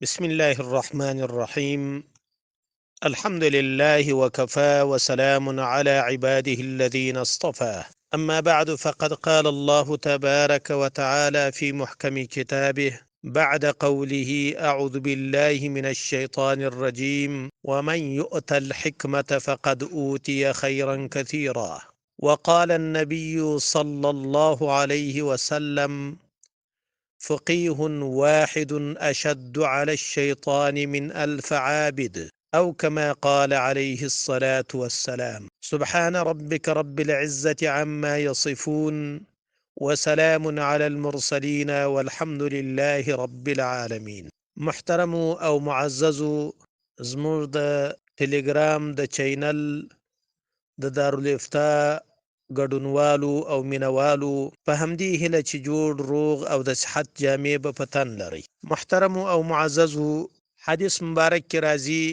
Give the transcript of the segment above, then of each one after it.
بسم الله الرحمن الرحيم. الحمد لله وكفى وسلام على عباده الذين اصطفى. أما بعد فقد قال الله تبارك وتعالى في محكم كتابه بعد قوله أعوذ بالله من الشيطان الرجيم ومن يؤت الحكمة فقد أوتي خيرا كثيرا. وقال النبي صلى الله عليه وسلم فقيه واحد أشد على الشيطان من 1000 عابد، أو كما قال عليه الصلاة والسلام. سبحان ربك رب العزة عما يصفون، وسلام على المرسلين، والحمد لله رب العالمين. محترم او معزز زموږ د ټلګرام د چینل د دارالافتا ګډونوالو او مینوالو په همدې هیله چې جوړ روغ او د صحت جامې به په تن لري. محترم او معززو، حدیث مبارک کې راځي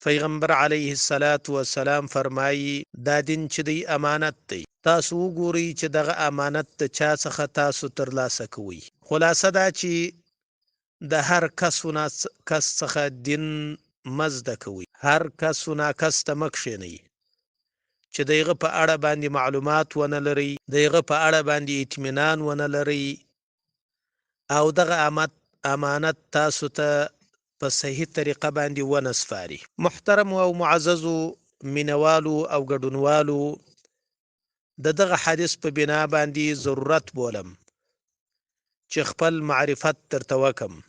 پیغمبر علیه الصلاة والسلام فرمایي دا دین چې دی امانت دی. تاسو وګورئ چې دغه امانت د چا څخه تاسو ترلاسه کوئ. خلاصه دا چې د هر کس څخه دین مزده کوي، هر کس کس ته مکشینی چې دغه په اړه باندې معلومات ونه لري، دغه په اړه باندې اطمینان ونه لري، او دغه امانت تاسو ته په صحیح طریقه باندې ونه سپاري. محترم او معززو مینوالو او ګډونوالو، دغه حدیث په بنا باندې ضرورت بولم چې خپل معرفت درته وکم.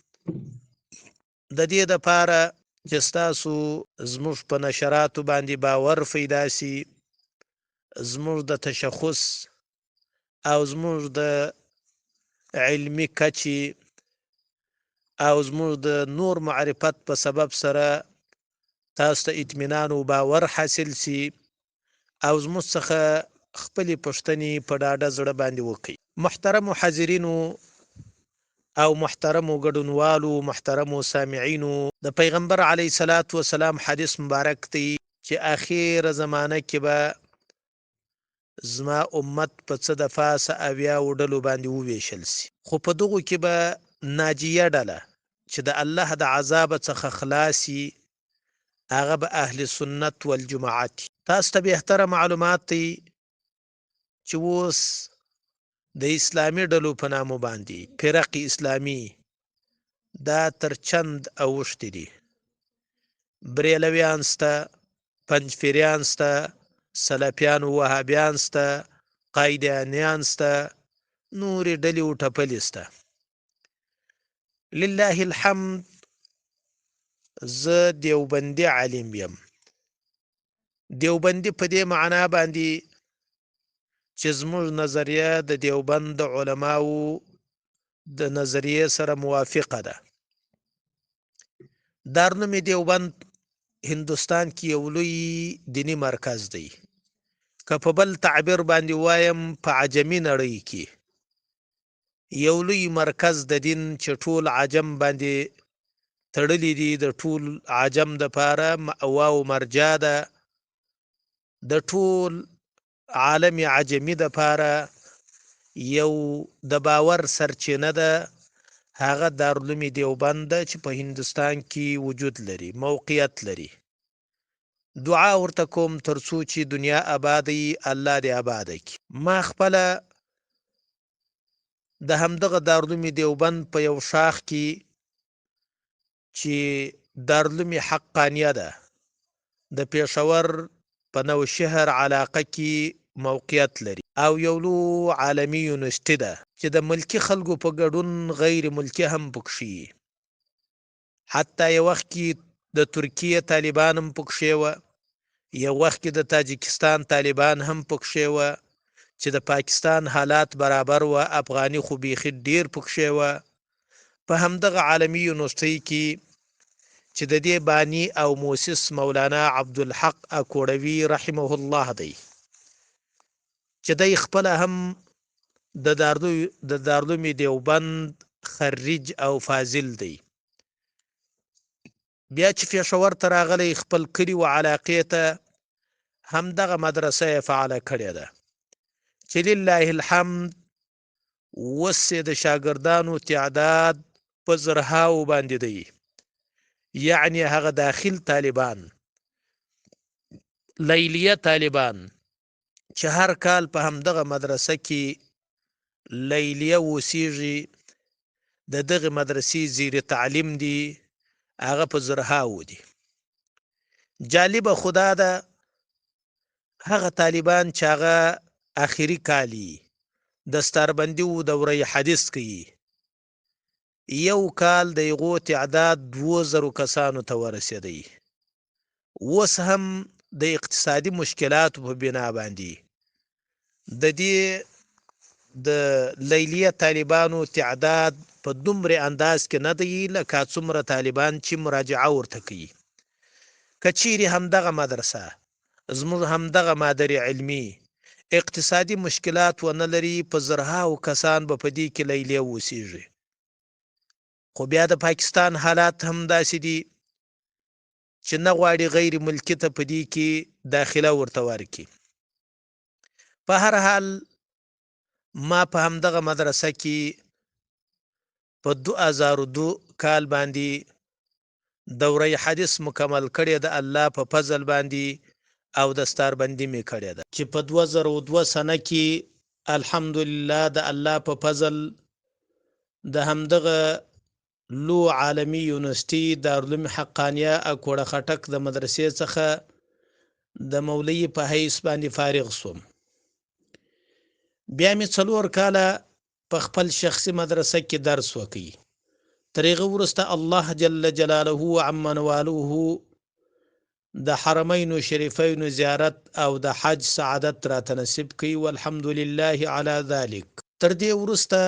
د دې دپاره چې ستاسو زموږ په نشراتو باندې باور پیدا سي، زموږ د تشخص او زموږ د علمي کچې او زموږ د نور معرفت په سبب سره تاسو ته اطمینان او باور حاصل سي، او زموږ څخه خپلې پوښتنې په ډاډه زړه باندې وکړي. محترمو حاضرینو او محترمو ګډونوالو، محترمو سامعینو، د پیغمبر علیه الصلاة والسلام حدیث مبارک دی چې اخر زمانه کې به زما امت په څه د پاسه 70 ډلو باندې وویشل سي، خو په دغو کې به ناجیه ډله چې د الله د عذاب څخه خلاصي هغه به اهل سنت والجماعت. تاسو ته بهتره معلومات دی چې اوس د اسلامي ډلو په نامو باندې فرق اسلامي دا تر چند اوښتې دي. بریلویان سته، پنجفیریان سته، سلفیان و وهابیان سته، قایدیانیان سته، نورې ډلې و ټپلې سته. لله الحمد زه دیوبندي عالم یم. دیوبندي په دې معنا باندې چې زموږ نظریه د دیوبند د علماو د نظریه سره موافقه ده. دارالعلوم دیوبند هندوستان کې یو لوی دینی مرکز دی. که په بل تعبیر باندې وایم په عجمي نړۍ کې یو لوی مرکز د دین چې ټول عجم باندې تړلی دي، د ټول عجم د پاره مأوا او مرجع ده، د ټول عالم عجمی د پاره یو د باور سرچینه ده. هغه دارالعلوم دیوبند ده چې په هندوستان کې وجود لري، موقعیت لري. دعا ورته کوم ترڅو چې دنیا آبادی الله دې آباد کړي. ما خپله د همدغه دارالعلوم دیوبند په یو شاخ کې چې دارالعلوم حقانیه ده د پېښور په نوشهر علاقه کې موقعیت لري، او یو لو عالمي یونیورسټي ده چې د ملکی خلکو په ګډون غیر ملکی هم پکښې، حتی یو وخت کې د ترکیه طالبان هم پکښې وه، یو وخت کې د تاجکستان طالبان هم پکښې وه، چې د پاکستان حالات برابر وه، افغاني خو بیخي ډیر پکښې وه. په همدغه عالمي یونیورسټۍ کې چې د دې بانی او موسس مولانا عبدالحق اکوړوي رحمه الله دی، چې دی خپل هم د دارالعلوم دیوبند خريج او فاضل دی. بیا چې پېښور ته راغلی خپل کلي و علاقې ته همدغه مدرسه یې فعاله کړې ده چې لله الحمد اوس د شاګردانو تعداد په زرهاو باندې دی، یعنی هغه داخل طالبان، لیلیه طالبان چې هر کال په همدغه مدرسه کې لیلیه اوسیږي، د دغه مدرسې زیر تعلیم دي، هغه په زرهاو دي. جالبه خدا ده، هغه طالبان چې هغه اخري کالی دستاربندي و دوره حدیث کوي، یو کال د هغو تعداد 2000 کسانو ته ورسېدی. اوس هم د اقتصادي مشکلاتو په بنا باندې د دې د لیلیه طالبانو تعداد په دومره انداز کې نه دی لکه څومره طالبان چې مراجعه ورته کوي. که چیرې همدغه مدرسه زموږ همدغه مادر علمي اقتصادي مشکلات ونه لري، په زرهاو کسان به په دې کې لیلیه اوسیږي. خو بیا د پاکستان حالات هم داسې دي چې نه غواړي غیر ملکي ته په دې کې داخله ورته ورکړي. په هر حال ما په همدغه مدرسه کې په 2002 کال باندې دوره حدیث مکمل کړې ده، الله په فضل باندې، او دستاربندي مې کړې ده چې په 2002 سنه کې الحمدلله د الله په فضل د همدغه لو عالمي یونیورسيټي دارالعلوم حقانیه اکوړه خټک د مدرسې څخه د مولوي په حیث باندې فارغ شوم. بیا مې 4 کاله په خپل شخصي مدرسه کې درس وکړ. تر هغه وروسته الله جل جلاله عمن والوه د حرمین شریفین زیارت او د حج سعادت را تنصیب کړي، والحمدلله علی ذلک. تر دې وروسته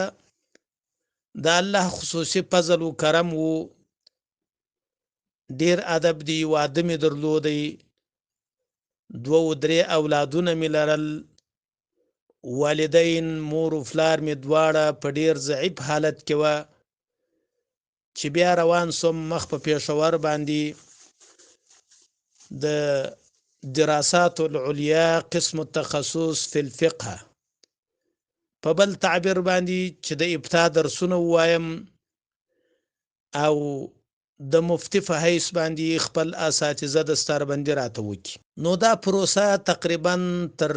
د الله خصوصي فضل و کرم و، ډیر ادب دی، واده مې درلودی، 2-3 اولادونه مې لرل، والدین مور و فلار مې دواړه په ډیر ضعیف حالت کې و چې بیا روان سوم مخ په پېښور باندې د دراسات العليا قسم التخصص فی الفقه، په بل تعبیر باندې چې د ابتدا درسونه وایم او د مفتی په حیث باندې خپل اساتذه دستاربندي راته وکړي. نو دا پروسه تقریبا تر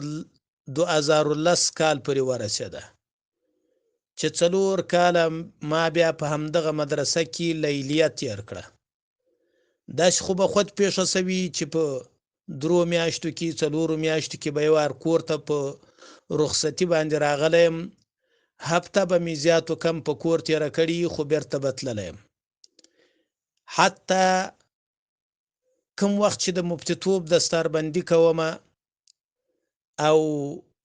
2010 کال پورې ورسېده چې 4 کاله ما بیا په همدغه مدرسه کې لیلیه تیر کړه. داسې خو به خود پیښه سوي چې په 3 میاشتو کې 4 میاشتو کې به یې وار کور ته په رخصتي باندې راغلم، هفته به مې زیات و کم په کور تېره کړي، خو بیرته به تللی یم. حتی کوم وخت چې د مفتیتوب دستاربندي کومه او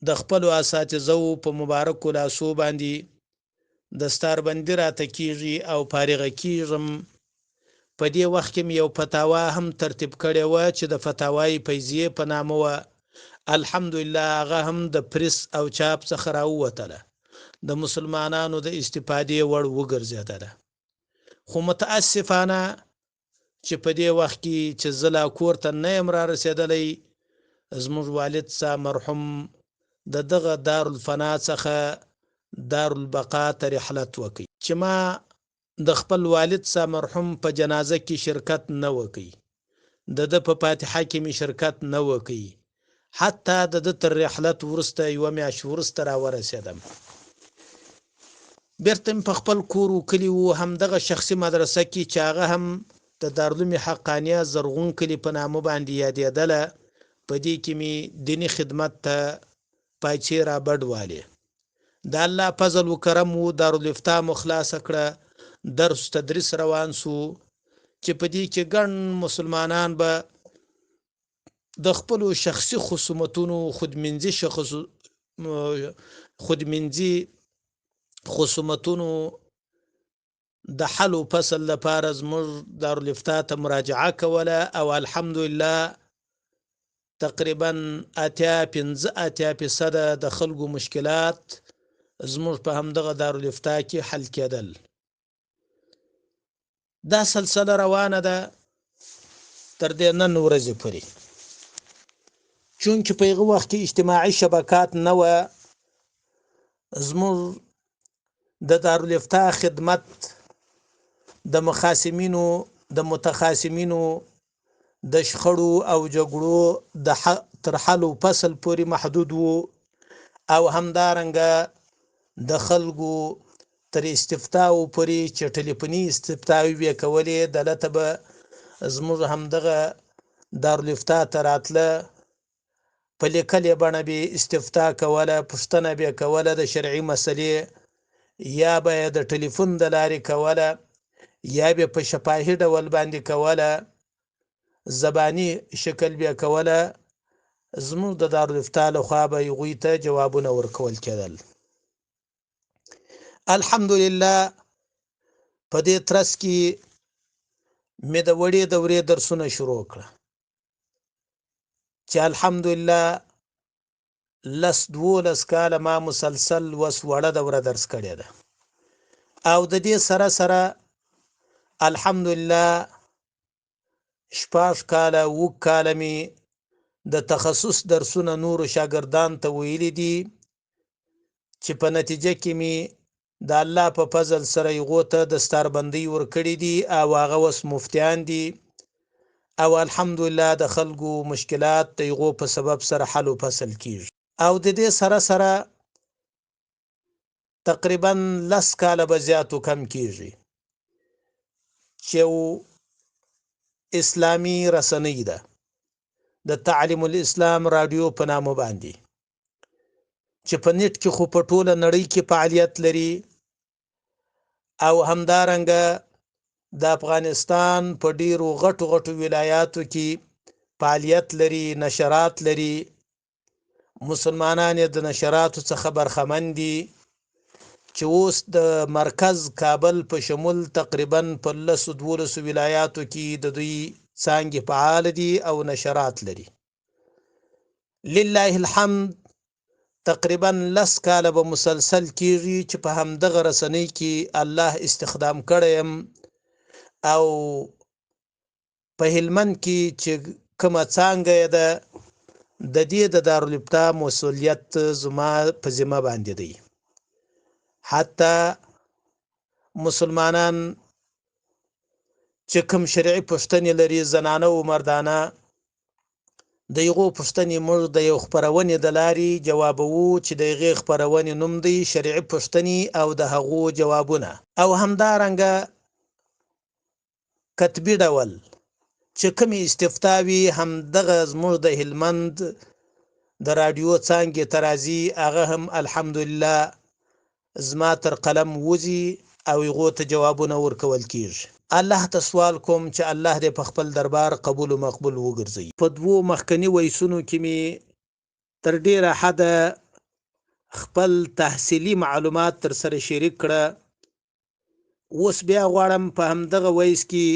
د خپلو اساتذو په مبارکو لاسو باندې دستاربندي راته کیږي او فارغه کیږم، په دې وخت کې مې یو فتاوا هم ترتیب کړې وه چې د فتاوای فیضیې په نامه وه. الحمدلله هغه هم د پریس او چاپ څخه راووتله، د مسلمانانو د استفادې وړ وګرځېدله. خو متاسفانه چې په دې وخت کې چې زه لا کور ته نه یم را رسېدلی، زموږ والد صاحب مرحوم د دغه دارالفنا څخه دارالبقا ته رحلت وکړي چې ما د خپل والد صاحب مرحوم په جنازه کې شرکت نه وکړي، د ده په فاتحه کې مې شرکت نه وکړي، حتی د ده تر رحلت وروسته 1 میاشت وروسته را ورسېدم. بیرته مې په خپل کور و کلي و همدغه شخصي مدرسه کې چې هغه هم د دارالعلوم حقانیه زرغون کلي په نامه باندې یادېدله، په دې کې مې دیني خدمت ته پایچې را بډوالې. د الله فضل و کرم و، دارالافتا مو خلاصه کړه، درس تدریس روان سو چې په دې کې ګڼ مسلمانان به د خپلو شخصي خصومتونو خودمنځي خصومتونو د حل و فصل لپاره زموږ دارالافتا ته مراجعه کوله، او الحمدلله تقریبا 85% د خلکو مشکلات زموږ په همدغه دارالافتا کې حل کېدل. دا سلسله روانه ده تر دې نن ورځې پورې، چونکې په هغه وخت کې اجتماعي شبکات نه وه. زموږ د دارالافتا خدمت د متخاصمینو د شخړو او جګړو تر حل او فصل پورې محدود وو او همدارنګه د خلکو تر استفتاء پورې چې ټلیفوني استفتاء وی کولې دلته به زموږ همدغه دارالفتاء تراتله په لیکلې بڼه به استفتاء کوله، پوښتنه به کوله د شرعي مسلې، یا به د ټلیفون د لارې کوله، یا به په شفاهي ډول باندې کوله، زبانی شکل به کوله. زموږ د دارالفتاء لخوا به هغوی ته جوابونه ورکول کېدل. الحمدلله په دې ترڅ کې مې د وړې دورې درسونه شروع کړه چې الحمدلله 12 کاله ما مسلسل وړه دوره درس کړې ده او د دې سره سره الحمدلله 14 کاله مې د تخصص درسونه نورو شاګردان ته ویلي دي چې په نتیجه کې مې د الله په فضل سره یغو ته د ستاربندۍ ورکړي دي او هغه اوس مفتیان دي او الحمدلله د خلکو مشکلات د یغو په سبب سره حل او فصل کیږي. او د دې سره سره تقریبا 10 کاله به زیاتو کم کیږي چې اسلامی رسنۍ ده د تعلیم الاسلام رادیو په نامه باندې چې په نت کې خو په ټوله نړۍ کې فعالیت لري او همدارنګه د افغانستان په ډیرو غټو ولایاتو کې فعالیت لري، نشرات لري. مسلمانان د نشراتو څخه برخمن دي چې اوس د مرکز کابل په شمول تقریبا په 12 ولایاتو کې د دوی څانګې فعال دي او نشرات لري. لله الحمد تقریبا 10 کاله به مسلسل کیږي چې په همدغه رسنۍ کې الله استخدام کړم او په هلمند کې چې کومه څانګه ده د دې د دارالفتاء مسؤلیت زما په ذمه باندې دی. حتی مسلمانان چې کوم شرعي پوښتنې لري زنانه او مردانه د یغو پوښتنې موږ د یو خبرونې د لارې جوابوو چې د یغې خبرونې نوم دی شرعي پوښتنې او د هغو جوابونه او همدارنګه کتبي ډول چې کومې استفتاوي همدغه زموږ د هلمند د رادیو څانګې ترازی هغه هم الحمدلله زما تر قلم وزي او یغو ته جوابونه ورکول کیږي. الله ته سوال کوم چې الله دې په خپل دربار قبول او مقبول وګرځي. په دوو مخکنی ویسونو کې می تر ډیره حد خپل تحصیلي معلومات تر سره شریک کړه. اوس بیا غواړم په همدغه ویس کې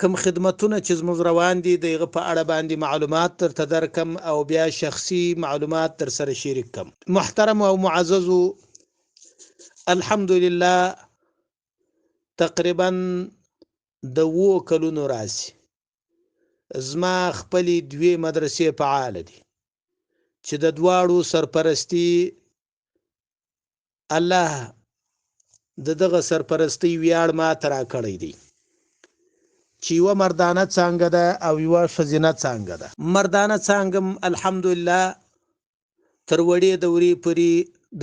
کوم خدمتونه چې زموږ روان دي دغه په اړه باندې معلومات تر درکم او بیا شخصي معلومات تر سره شریک کم. محترم او معززو الحمدلله تقریبا د 2 کلونو راځي زما خپلې 2 مدرسې فعال دي چې د دواړو سرپرستی الله دغه سرپرستی ویاړ ما ترا کړی دی چې یو مردانه څنګه ده او یو ښځینه څنګه ده. مردانه څنګه الحمدلله تر وړې دورې پورې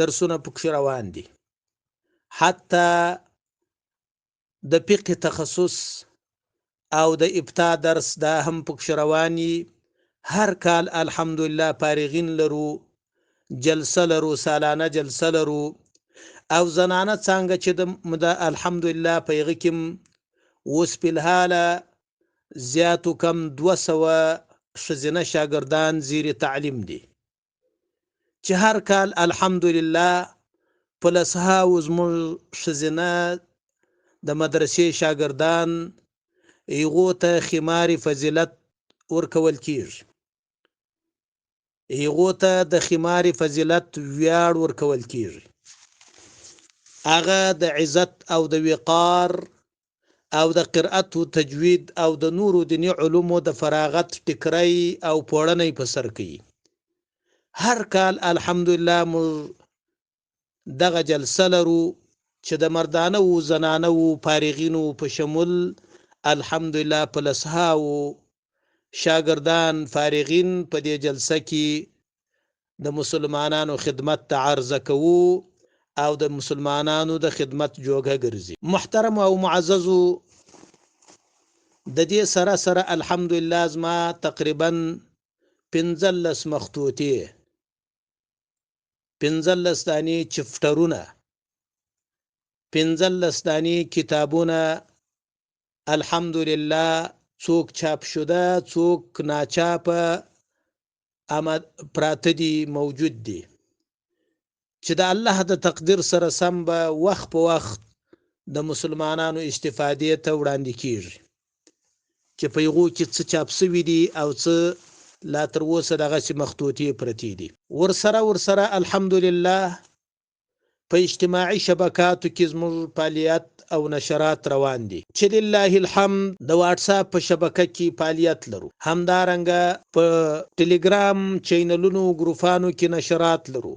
درسونه پکښ روان دي. حتی د فقه تخصص او د ابتدا درس دا هم پکښ رواني. هر کال الحمدلله فارغین لرو، جلسه لرو، سالانه جلسه لرو او زنانه څنګه چې د الحمدلله په یغه کې اوس په الحاله زیاتو کم 200 ښځینه شاګردان زیر تعلیم دي چې هر کال الحمدلله په لسهاو زموږ ښځینه د مدرسې شاګردان هغو ته خمار فضیلت ورکول کیږي، هغو ته د خمار فضیلت ویاړ ورکول کیږي. هغه د عزت او د وقار او د قرأت او تجوید او د نورو دیني علومو د فراغت ټکرای او پوړنۍ په سر کوي. هر کال الحمدلله دغه جلسه لرو چې د مردانه او زنانه او فارغینو په شمول الحمدلله په لسهاو شاګردان فارغین په دې جلسه کې د مسلمانانو خدمت ته عرضه کوو او د مسلمانانو د خدمت جوګه ګرځي. محترم او معززو، د دې سره الحمدلله زما تقریبا 15 مخطوطې 15 دانې چپټرونه 15 دانې کتابونه الحمدلله څوک چاپ شده څوک ناچاپه پراته دي موجود دي چې د الله د تقدیر سره سم به وخت په وخت د مسلمانانو استفادې ته وړاندې کیږي چې په یغو کې څه چاپ سوي دي او څه لا تر اوسه دغسې مخطوطې پرتې دي. ورسره الحمدلله په اجتماعي شبکاتو کې زموږ فعالیت او نشرات روان دي چې لله الحمد د واتساپ په شبکه کې فعالیت لرو، همدارنګه په ټلګرام چینلونو ګروپانو کې نشرات لرو،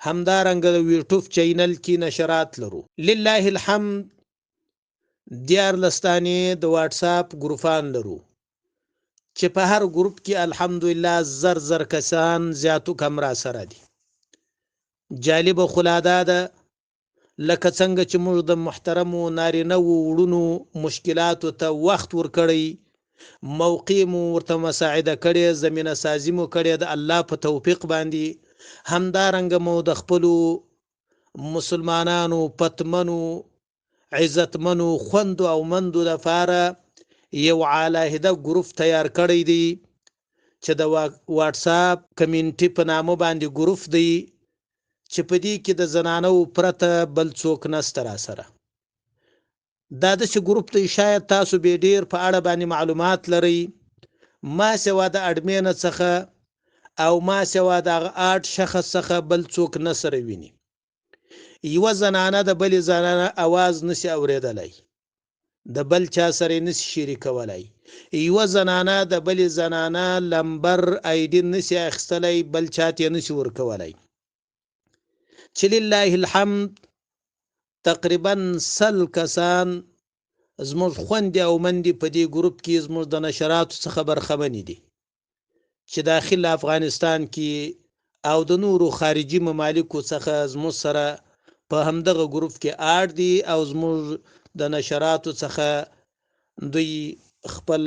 همدارنګه د یوټیوب چینل کې نشرات لرو. لله الحمد 14 دانې د واتساپ ګروپان لرو چې په هر ګروپ کې الحمدلله زر کسان زیاتو کم را سره دي. جالب خلادا ده لکه څنګه چې موږ د محترمو نارینه وړونو مشکلاتو ته وخت ورکړی، موقع مو ورته مساعده کړې، زمینه سازي مو کړې د الله په توفیق باندې، همدارنګه مو د خپلو مسلمانانو پتمنو عزتمنو خوندو او مندو لپاره یو علاهده ګروپ تیار کړی دی چې د واتساپ کمیونټي په نامه باندې ګروپ دی چې په دې کې د زنانو پرته بل څوک نسته را سره. دا داسې ګروپ دی شاید تاسو به ډیر په اړه باندې معلومات لرئ، ما سوا د اډمین څخه او ما سوا د آټ شخص څخه بل څوک نه سره ویني. یوه زنانه د بلې زنانه اواز نسی اوریدلی، د بل چا سره نسی شریکولی، یوه زنانه د بلې زنانه لمبر آیډي نسی اخیستلی، بل چا ته نسی ورکولی. چې لله الحمد تقریبا 100 کسان زموږ خوندې او مندې په دې ګروپ کې زموږ د نشراتو څخه برخمنې دي چې داخل افغانستان کې او د نورو خارجي ممالکو څخه زموږ سره په همدغه ګروپ کې اړ دي او زموږ د نشراتو څخه دوی خپل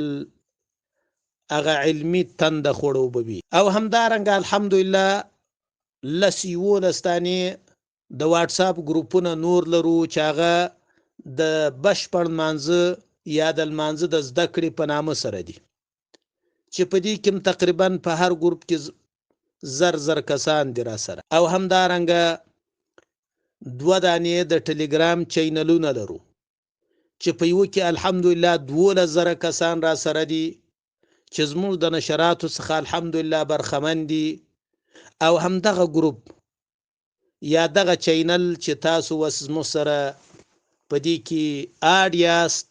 هغه علمي تنده خوړوبوي. او همدارنګه الحمدلله 11 دانې د واتساپ ګروپونه نور لرو چې هغه د بشپړ لمانځه یا د لمانځه د زده کړې په نامه سره دي چې په دې کې تقریبا په هر ګروپ کې زر کسان دي را سره. او همدارنګه 2 دانې د ټلګرام چینلونه لرو چې په یو کې الحمدلله 12,000 کسان را سره دي چې زموږ د نشراتو څخه الحمدلله برخمن دي. او همدغه ګروپ یا دغه چینل چې تاسو وس زموږ سره په دې کې اړ یاست،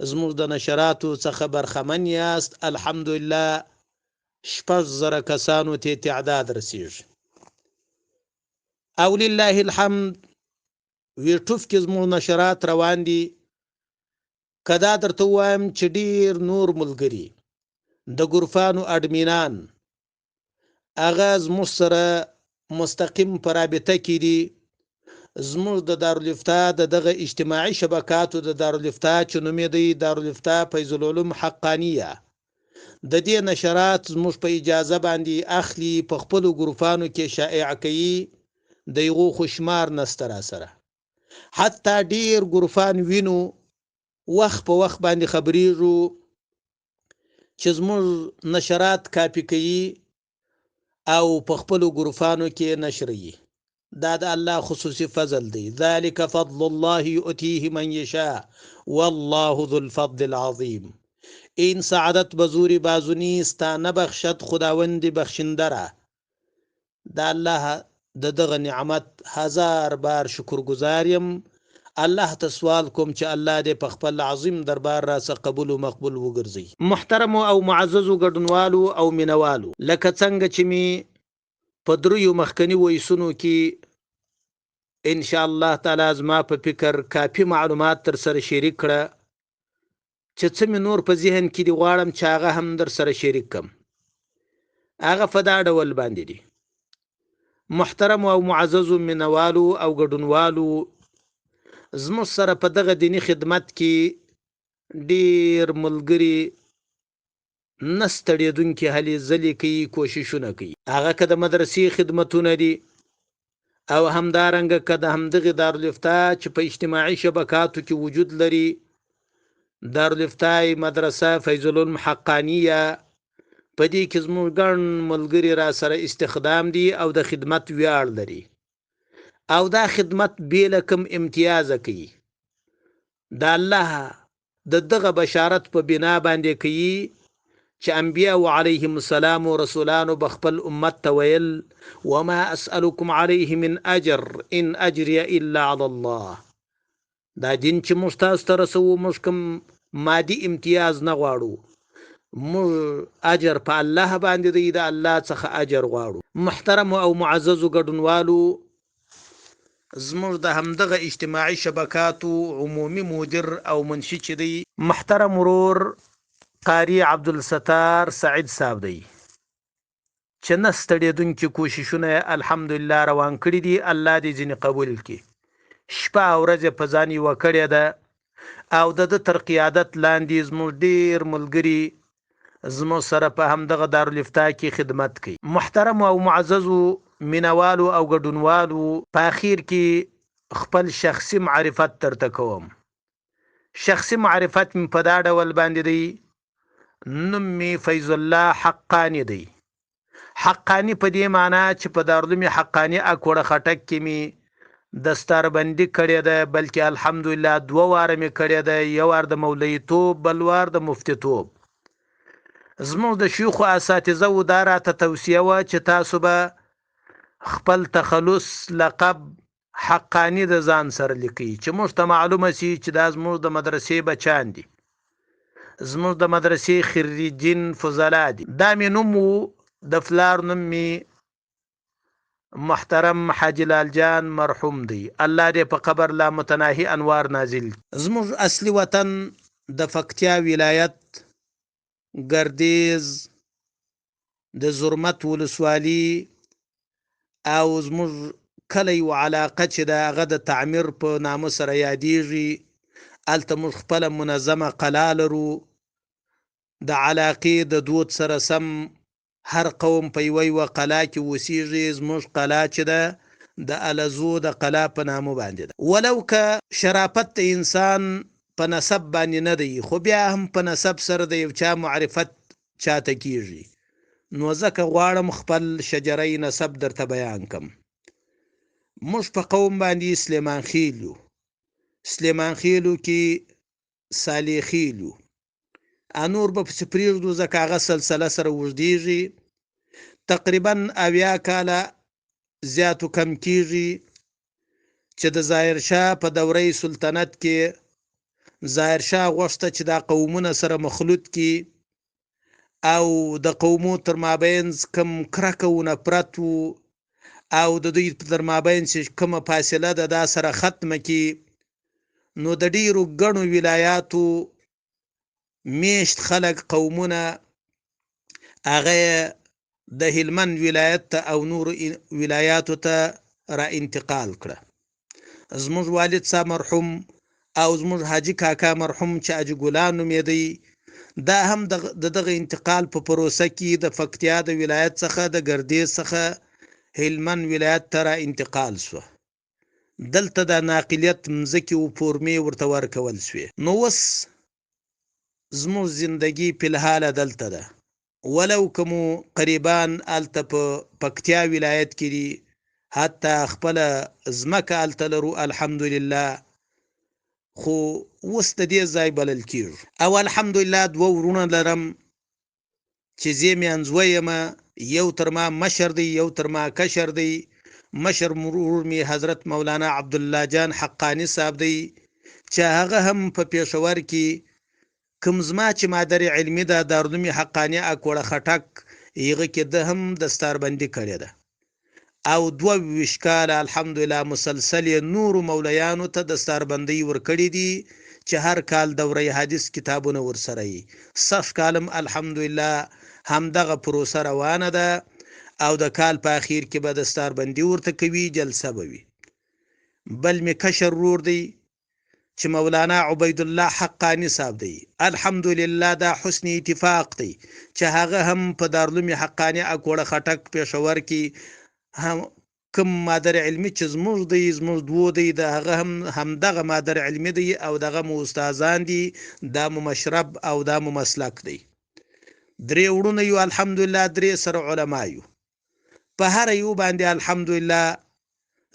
زموږ د نشراتو څخه برخمن یاست، الحمدلله 6,000 کسانو ته تعداد رسیږي. او لله الحمد یوټیوب کې زموږ نشرات روان دي. کدا درته وایم چې ډیر نور ملګري د ګروپانو اډمینان هغه زموږ سره مستقیم په رابطه کې دي. زموږ د دارالافتا دغه اجتماعي شبکاتو د دارالافتا چې نوم یې دی دارالافتا فیض العلوم حقانیه، د دې نشرات زموږ په اجازه باندې اخلي، په خپلو ګروپانو کې شایع کوي، د یغو خوشمار نسته را سره. حتی ډیر ګروپان وینو وخت په وخت باندې خبریږو چې زموږ نشرات کاپی کوي او په خپلو ګروپانو کې نشروي. دا د الله خصوصي فضل دی. ذلك فضل الله يؤتيه من يشاء والله ذو الفضل العظيم. این سعادت بزوری بازونی ستا نبخشد خداوند بخشندره. دا الله د دغه نعمت 1000 بار شکر گزاریم. الله ته سوال کوم چې الله دې په خپل عظیم دربار را څخه قبول او مقبول وګرځي. محترم او معزز ګډونوالو او مینوالو، لکه څنګه چې می په دریو مخکنی وایسونو کې ان شاء الله تعالی زما په فکر کافی معلومات تر سره شریک کړه چې څه مې نور په ذهن کې دی غواړم چې هغه هم در سره شریک کم. هغه په دا ډول باندې دي. محترم او معزز مینوالو او ګډونوالو، زموږ سره په دغه دینی خدمت کې ډیر ملګري نه ستړېدونکي هلې ځلې کوي، کوششونه کوي. هغه که د مدرسې خدمتونه دي او همدارنګه که د همدغې دارالافتا چې په اجتماعي شبکاتو کې وجود لري، دارالفتای مدرسه فیض العلم حقانیه، په دې کې زموږ ګڼ ملګري را سره استخدام دي او د خدمت ویاړ لري او دا خدمت بې له کوم امتیازه کوي. د الله د دغه بشارت په بنا باندې کوي چې انبیاء علیهم السلام او رسولانو به خپل امت ته ویل وما اسألکم علیه من اجر ان اجری الا علی الله. دا دین چې موږ تاسو ته رسوو موږ کوم مادي امتیاز نه غواړو، موږ اجر په الله باندې دی، د الله څخه اجر غواړو. محترم او معزز ګډونوالو، زموږ د همدغه اجتماعي شبکاتو عمومي مدیر او منشي چې دی محترم ورور قاری عبدالستار سعید صاحب دی چې نه ستړېدونکي کوششونه الحمدلله روان کړي دي. الله دې ځینې قبول کړي. شپه او ورځ په ځان یوه کړې ده او د ده تر قیادت لاندې زموږ ډېر ملګري زموږ سره په همدغه دارالافتا کې خدمت کوي. محترم او معززو مینوالو او ګډونوالو، په اخیر کې خپل شخصي معرفت درته کوم. شخصي معرفت مې په دا ډول باندې دی، نوم مې فیض الله حقانی دی. حقانی په دې معنا چې په دارالعلوم حقانی اکوړه خټک کې مې دستاربندي کړې ده، بلکې الحمدلله 2 واره مې کړې ده، یو وار د مولیتوب بل وار د مفتیتوب. زموږ د شیوخو اساتذه و دا راته توصیه وه چې تاسو به خپل تخلص لقب حقانی د ځان سره لیکئ چې موږ ته معلومه سي چې دا زموږ د مدرسې بچان دي، زموږ د مدرسې خريجین فضلا دي. دا مې نوم و، د فلار نوم مې محترم حاجی لال جان مرحوم دی، الله دې په قبر لا متناهي انوار نازل. زموږ اصلي وطن د پکتیا ولایت ګردیز د زرمت ولسوالي او زموږ کلی و علاقه چې د هغه د تعمیر په نامه سره یادیږي. هلته موږ خپله منظمه قلعه لرو. د علاقې د دود سره سم هر قوم په یوه قلعه کې اوسیږي. زموږ قلعه چې ده د الزو د قلعه په نامه باندې ده. ولو که شرافت د انسان په نسب باندې نه دی، خو بیا هم په نسب سره د یو چا معرفت چاته کیږي، نو ځکه غواړم خپل شجره نسب درته بیان کم. موږ په قوم باندې سلیمان خیل یو، سلیمان خیلو کې صالح خیل یو، انور به پسې پرېږدو ځکه هغه سلسله سره اوږدېږي. تقریبا 80 کاله زیاتو کم کیږي چې د ظاهرشاه په دوره سلطنت کې ظاهرشاه غوښته چې دا قومونه سره مخلوط کی او د قومو تر مابین کم کرکه و نفرت و او د دوی تر مابین چې کومه فاصله ده دا سره ختمه کی. نو د ډیرو ګڼو ولایاتو میشت خلک قومونه هغه د هلمند ولایت ته او نور ولایاتو ته را انتقال کړه. زموږ والد صاحب مرحوم او زموږ حاجی کاکا مرحوم چې حاجی ګلان نومېدی، دا هم د دغه انتقال په پروسه کې د پکتیا د ولایت څخه د ګردیز څخه هلمند ولایت ته را انتقال شو. دلته د ناقلیت مځکې و فورمې ورته ورکول شوې. نو اوس زموږ زندگی په الحاله دلته ده، ولو کومو قریبان هلته په پکتیا ولایت کې دي، حتی خپله ځمکه هلته لرو الحمدلله، خو اوس د دې ځای بلل کېږو. او الحمدلله 2 ورونه لرم چې زه میانزوی یم، یو تر ما مشر دی یو تر ما کشر دی. مشر مرور می حضرت مولانا عبدالله جان حقانی صاحب دی چې هغه هم په پېښور کې کوم زما چې مادر علمي ده دارالعلوم حقانی اکوړه خټک هغه کې ده هم دستاربندي کړې ده. او 22 کاله الحمدلله مسلسل نور مولیانو ته دستاربندي ورکړي دي چې هر کال دوره حدیث کتابونه ورسره وي. صف کالم الحمدلله همدغه پروسه روانه ده او د کال په اخیر کې به دستاربندي ورته کوي، جلسه به وي. بل می کشر رور دی چې مولانا عبید الله حقانی صاحب دی، الحمدلله دا حسن اتفاق دی چې هغه هم په دارالعلوم حقانی اکوړه خټک پېښور کې هم کوم مادر علمي چې زموږ دوه دی، د هغه همدغه مادر علمي دی او دغه مو استادان دي، دا مو مشرب او دا مو مسلک دی. درې وړونه یو الحمدلله، درې سره علما یو، په هر یو باندې الحمدلله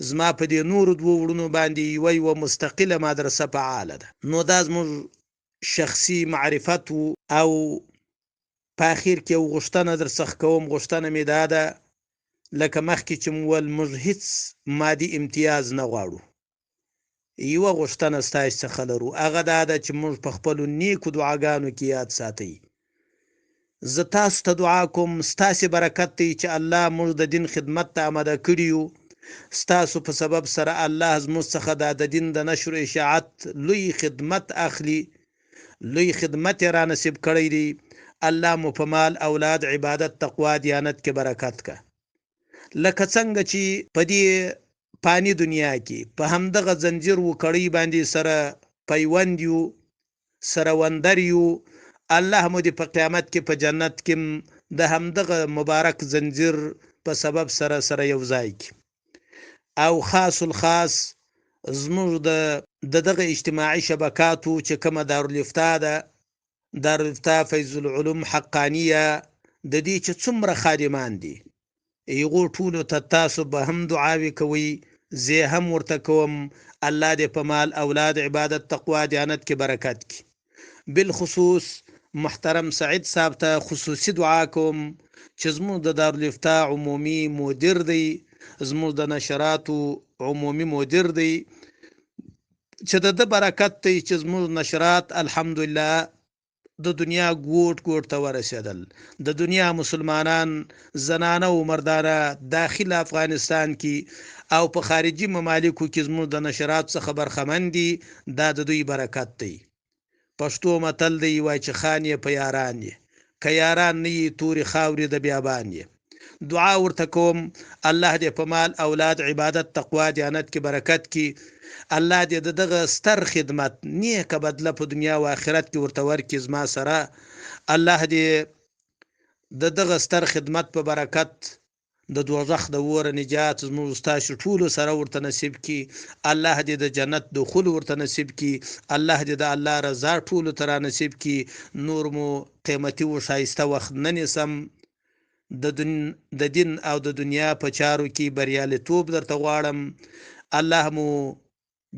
زما په دې نور دوه وړونو باندې یو مستقله مدرسه فعاله ده. نو دا زموږ شخصي معرفت او په اخر کې یو غوښتنه در څخه کوم، غوښتنه مې دا ده لکه مخکې چې مول موږ هیڅ مادي امتیاز نه غواړو، یوه غوښتنه ستاسو څخه لرو، هغه دا ده چې موږ په خپلو نیکو دعاګانو کې یاد ساتئ. زه تاسو ته دعا کوم ستاسو برکت دی چې الله موږ د دین خدمت ته آماده کړي یو، ستاسو په سبب سره الله زموږ څخه د دین د نشر و اشاعت لوی خدمت اخلي، لوی خدمت را نصیب کړی دی. الله مو په مال اولاد عبادت تقوا دیانت کې برکت کا، لکه څنګه چې په دې پانی دنیا کې په همدغه زنجیر و کړی باندې سره پیوند یو، سره وندر یو، الله مو دې په قیامت کې په جنت کې د همدغه مبارک زنجیر په سبب سره یو ځای کی. او خاص الخاص زموږ د دغه اجتماعي شبکاتو چې کومه دارالافتا ده، دارالافتا فیض العلوم حقانیه، د دې چې څومره خادمان دي، یغو ټولو ته تاسو به هم دعاوې کوئ، زه هم ورته کوم، الله دې په مال اولاد عبادت تقوا دیانت کې برکت کی. بالخصوص محترم سعید صاحب ته خصوصي دعا کوم چې زموږ د دارالافتا عمومي مدیر دی، زموږ د نشراتو عمومي مدیر دی، چې د برکت دی چې زموږ نشرات الحمدلله د دنیا ګوټ ګوټ ته ورسېدل، د دنیا مسلمانان زنانه او مردانه داخل افغانستان کې او په خارجي ممالکو کې زموږ د نشرات څخه برخمن دي، دا د دوی برکت دی. پښتو متل دی وای چې خان یې په یاران یې، که یاران نه یې تورې خاورې د بیابان یې. دعا ورته کوم الله دې په مال اولاد عبادت تقوا دیانت کې برکت کی، الله دې دغه ستر خدمت نیکه بدله په دنیا او آخرت کې ورته ورکړي زما سره، الله دې دغه ستر خدمت په برکت د دوزخ د اور نجات زموږ تاسو ټول سره ورته نصیب کی، الله دې د جنت دخول ورته نصیب کی، الله دې د الله رضا ټول تر نصیب کی. نور مو قیمتي او شایسته وخت ننسم، د دین او د دنیا په چارو کې بریالیتوب درته غواړم، الله مو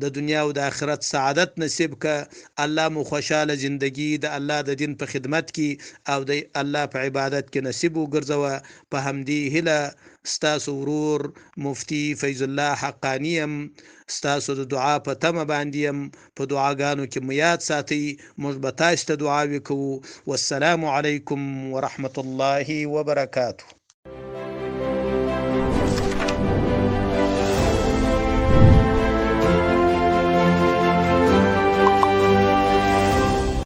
د دنیا او د آخرت سعادت نصیب کا، الله مو خوشاله زندگی د الله د دین په خدمت کې او د الله په عبادت کې نصیب وګرځوه. په همدې هیله ستاسو ورور مفتی فیض الله حقانیم ستاسو د دعا په تمه باندې يم، په دعاګانو کې مو یاد ساتئ، موږ به تاسو ته دعاوې کوو. والسلام علیکم ورحمة الله وبرکاته.